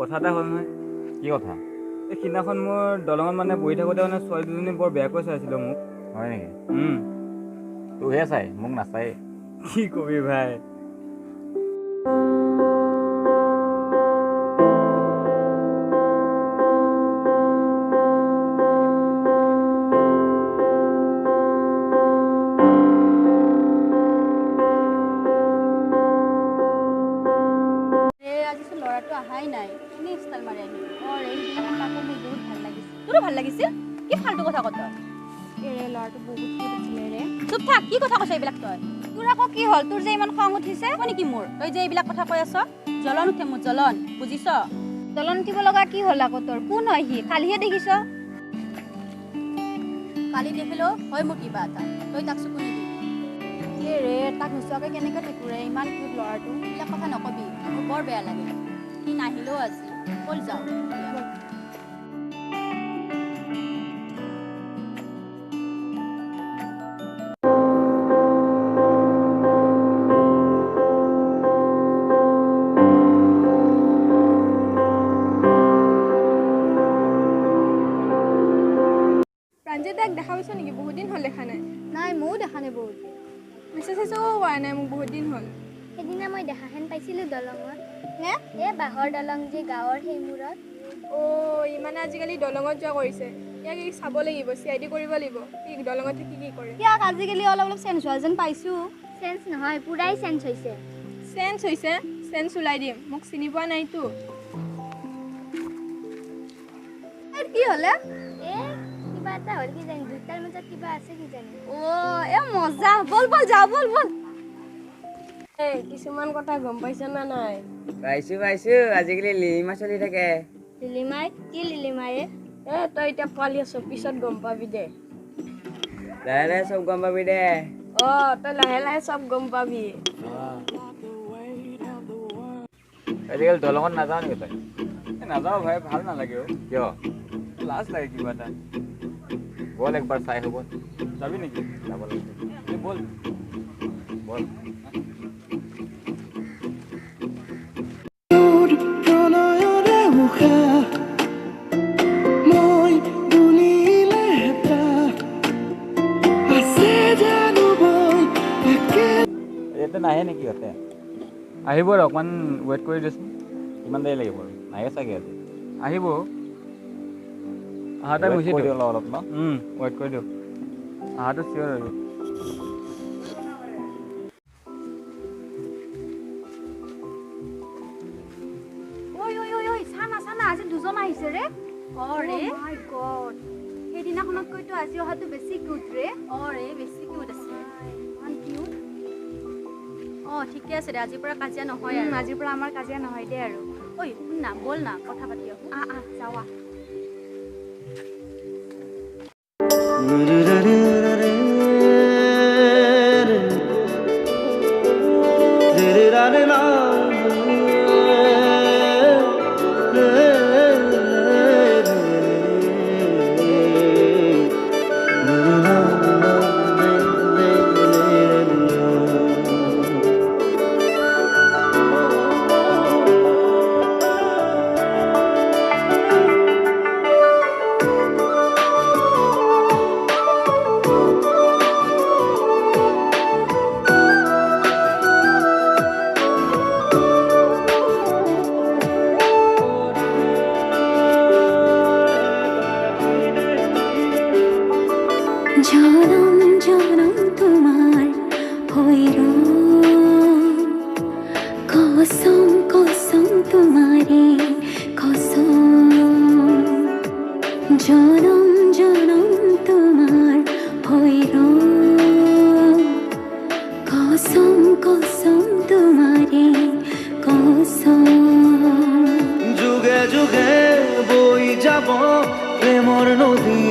কথা এটা হ'ল নহয়। কি কথা? এই সিদিনাখন মোৰ দলঙত মানে বহি থাকোঁতে মানে ছোৱালী দুজনী বৰ বেয়াকৈ চাইছিলোঁ মোক। হয় নেকি? তোকহে চাই, মোক নাচায়। কি কবি ভাই। ল'ৰাটো অহাই নাই, এনেই ষ্টাইল মাৰি আহিল। তাকো মোৰ বহুত ভাল লাগিছিল। তোৰো ভাল লাগিছিল? কি ফাল্টু কথা কত? ল'ৰাটো বহুত কিউট আছিলে ৰে। চুপ থাক, কি কথা কৈছ এইবিলাক তই? তোৰ আকৌ কি হ'ল? তোৰ যে ইমান খং উঠিছে নেকি মোৰ? তই যে এইবিলাক কথা কৈ আছ, জ্বলন উঠে মোৰ, জ্বলন, বুজিছ? জ্বলন উঠিব লগা কি হ'ল আকৌ তোৰ? কোন হয় সি? কালিহে দেখিছ। কালি দেখিলেও হয় মোৰ কিবা এটা, তই তাক চকু নিবি। ৰে তাক নোচোৱাকৈ কেনেকৈ থাকো ৰে? ইমান কিউট ল'ৰাটো। এইবিলাক কথা নকবি, মোৰ বৰ বেয়া লাগে। সি নাহিলেও আজি, ব'ল যাওঁ। প্ৰাঞ্জিতাক দেখা পাইছ নেকি? বহুত দিন হ'ল দেখা নাই। নাই, ময়ো দেখা নাই বহুত দিন। মেছেজ চেছেজো কৰা নাই মোক, বহুত দিন হ'ল। সেইদিনা মই দেখাহেন পাইছিলোঁ দলঙত। নে? এই বাঁহৰ দলং যে গাঁৱৰ সেই মূৰত। ই মানে আজিকালি দলঙত যোৱা কৰিছে। ইয়াক চাব লাগিব, CID কৰিব লাগিব। কি দলঙত থাকি কি কৰে? ইয়াক আজিকালি অলপ চেঞ্জ হোৱা যেন পাইছোঁ। চেঞ্জ নহয়, পুৰাই চেঞ্জ হৈছে। চেঞ্জ হৈছে? চেঞ্জ ওলাই দিম, মোক চিনি পোৱা নাইতো। কি হ'লে? কিবা এটা হ'ল কিজানি, দুটাৰ মাজত কিবা আছে কিজানি। মজা। ব'ল ব'ল যাওঁ, ব'ল ব'ল। কিছুমান কথা গম পাইছ না নাই? পাইছো আজিকালি লিলিমা চলি থাকে। লিলিমাই? কি লিলিমায়ে? তই এতিয়া পোৱালি আছ, পিছত গম পাবি দে। লাহে লাহে চব গম পাবি দে। তই লাহে লাহে চব গম পাবি। আজিকালি দলঙত নাযাওঁ নেকি তই? নাযাওঁ ভাই, ভাল নালাগে অ'। কিয়? লাজ লাগে কিবা এটা। ব'ল একবাৰ চাই হ'ব। যাবি নেকি? যাব লাগিব। ব'ল। ব'ল। ইয়াতে নাহে নেকি সিহঁতে? আহিব ৰ, অকণমান ৱেইট কৰি দেচোন। কিমান দেৰি লাগিব আৰু? নাহে চাগে আজি। আহিব। অহা টাইম হৈছে কৈ দিওঁ অলপ ন? ৱেইট কৰি দিওঁ। অহাটো চিয়'ৰ আৰু। চানা আজি দুজন আহিছে ৰে। মাই গড, সেইদিনাখনতকৈতো আজি অহাটো বেছি কিউট ৰে। বেছি কিউট আছে। ইমান কিউট। ঠিকে আছে দে, আজিৰ পৰা কাজিয়া নহয় আৰু। আজিৰ পৰা আমাৰ কাজিয়া নহয় দে আৰু। শুন না, ব'ল না, কথা পাতি আহোঁ। যাৱা। যুগে যুগে বই যাব প্রেমর নদী,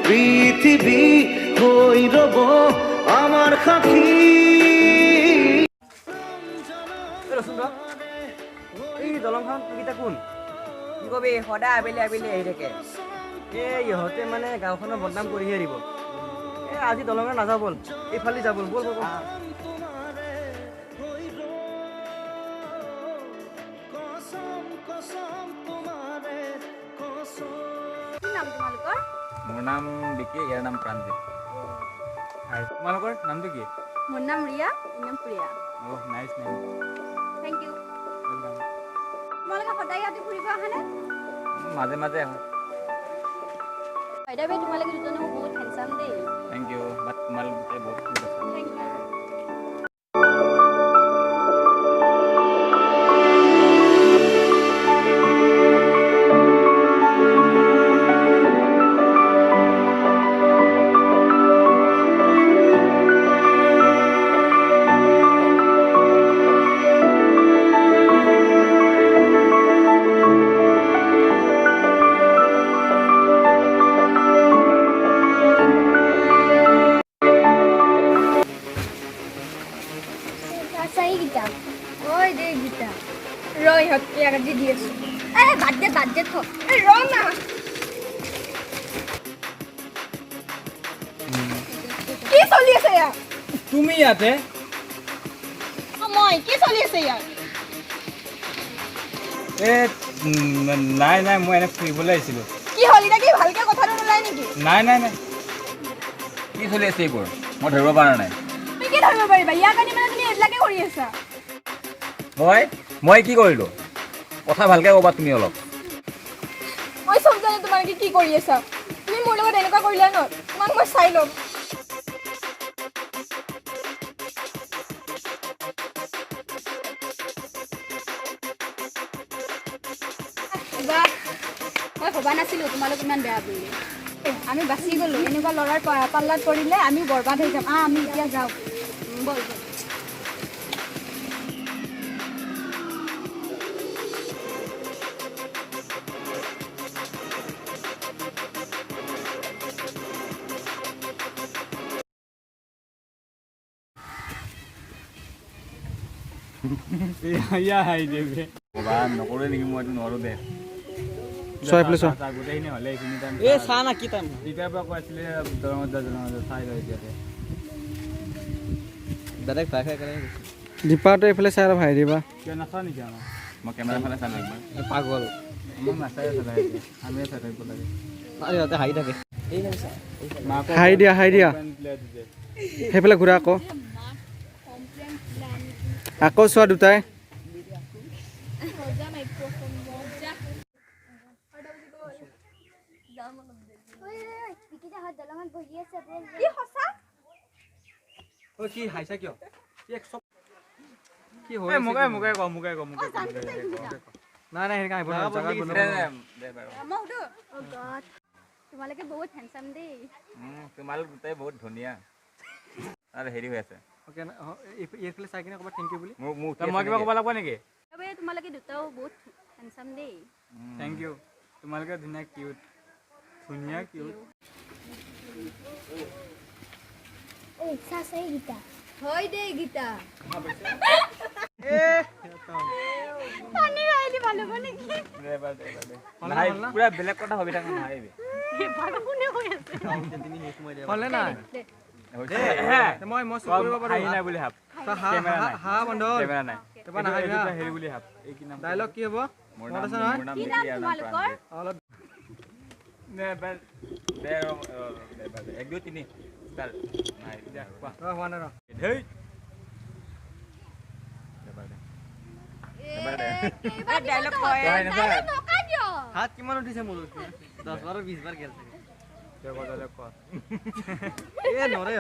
পৃথিবী হই রব আমার সাথী। এই দলংখন কেইটা কোন? কি কবি, সদায় আবেলি আবেলি আহি থাকে। ইহঁতে মানে গাঁওখনৰ বদনাম কৰিহে দিব। আজি দলঙত নাযাওঁ, ব'ল এইফালে যাব, ব'ল ব'ল ব'ল। নাম তোমালোকৰ? মোৰ নাম বিকি, ইয়াৰ নাম প্ৰাঞ্জিত। আৰু তোমালোকৰ নামটো কি? মোৰ নাম ৰিয়া, মোৰ নাম Priya. Oh' nice name. Thank you. তোমালোকে সদায় ইয়াতে ফুৰিব আহানে? মাজে মাজে আহোঁ। বাইদেউ বাই তোমালোকে দুজনে বহুত হেণ্ডচাম দেই। থেংক ইউ, বাট তোমালোক দুটাই বহুত কিউট আছা। Thank you. চাই গীতা ঐ দে গীতা ৰ ইহঁত ইয়াক আজি দি আছোঁ বাদ দে থ ৰ না কি চলি আছে ইয়াত তুমি ইয়াতে মই কি চলি আছে ইয়াত? নাই নাই মই এনে ফুৰিবলৈ আহিছিলোঁ। কি হ'ল এতিয়া কি ভালকে কথাটো নোলাই নেকি নাই নাই নাই কি চলি আছে এইবোৰ? মই ধৰিব পৰা নাই। তুমি কি ধৰিব পাৰিবা ইয়াক আনি মানে তুমি এইবিলাকে কৰি আছা মই কি কৰিলোঁ? কথা ভালকৈ ক'বা তুমি অলপ। মই চব জানো তোমালোকে কি কৰি আছা তুমি মোৰ লগত এনেকুৱা কৰিলা ন তোমাক মই চাই ল'ম মই ভবা নাছিলোঁ তোমালোক ইমান বেয়া বুলি। আমি বাচি গ'লোঁ, এনেকুৱা ল'ৰাৰ পাল্লাত পৰিলে আমি বৰবাদ হৈ যাম। আমি এতিয়া যাওঁ। বল বল। ক'বা নকৰোঁ নেকি? মই এইটো নোৱাৰোঁ দে। গোটেইখিনি হ'লে এইখিনি টাইম চাহ না কি টাইম তেতিয়াৰ পৰা কৈ আছিলে দৰঙত চাই লওঁ এতিয়াতে ডাইৰেক্ট ভাই খাই কেনেকৈ দীপাটো এইফালে চাই অলপ হাঁহি দিবা। কিয় নাচাওঁ নেকি আমাক? মই কেমেৰা ফালে চালোঁ একবাৰ। পাগল আমাক নাচাই চাই আমিয়ে চাই থাকিব লাগে সিহঁতে হাঁহি থাকে হাঁহি দিয়া সেইফালে ঘূৰা আকৌ চোৱা দুটাই বিকিতাহঁত দলঙত বহি আছে কি সঁচা কি হাঁহিছা কিয় কি মোকে ক নাই নাই সেনেকৈ আহিব মই সুধো তোমালোকে বহুত হেণ্ডচাম দেই। তোমালোক দুটাই বহুত ধুনীয়া আৰু হেৰি হৈ আছে। অ'কে এইফালে চাই কিনে ক'বা থেংক ইউ বুলি মোক মই কিবা ক'ব লাগিব নেকি? তোমালোকে দুটাও বহুত হেণ্ডচাম দেই। থেংক ইউ তোমালোকে ধুনীয়া কিউট চাই গীতা হয় দেই গীতা। পুৰা বেলেগ কথা ভাবি থাকা নাহিবি। হ'লে নাই মই কৰিব পাৰোঁ নাই বুলি ভাব হা বন্ধ কেমেৰা নাই হেৰি বুলি ভাব এই কি নাম ডাইলগ কি হ'ব মোৰ মনত আছে নাম নহয় মোৰ নাম কি বিকি, নাম ইয়াৰ নাম তোমালোকৰ? প্ৰাঞ্জিত। অলপ এক দুই তিনি ষ্টাৰ্ট। নাই এতিয়া কোৱা। হোৱা নাই ধেই এবাৰ দে। ডাইলগ কয় তই নাচা। হাত কিমান উঠিছে মোৰ 10 বাৰ 20 বাৰ গেল চাগে ক এ নৰে